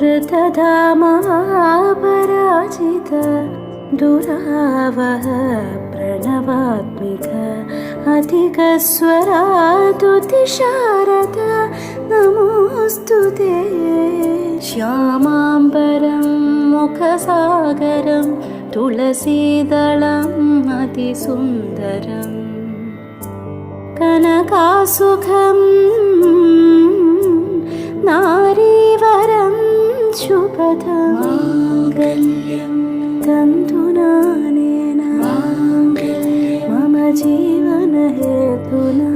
ऋतधामपराजित दुरावह प्रणवात्मिक अधिकस्वरातुतिशारद नमोऽस्तु ते। श्यामाम्बरं मुखसागरं तुलसीदलम् अतिसुन्दरम् कनकासुखं नारीवरं शुभदं माङ्गल्यं तन्तुनानेन मम जीवनहेतुना।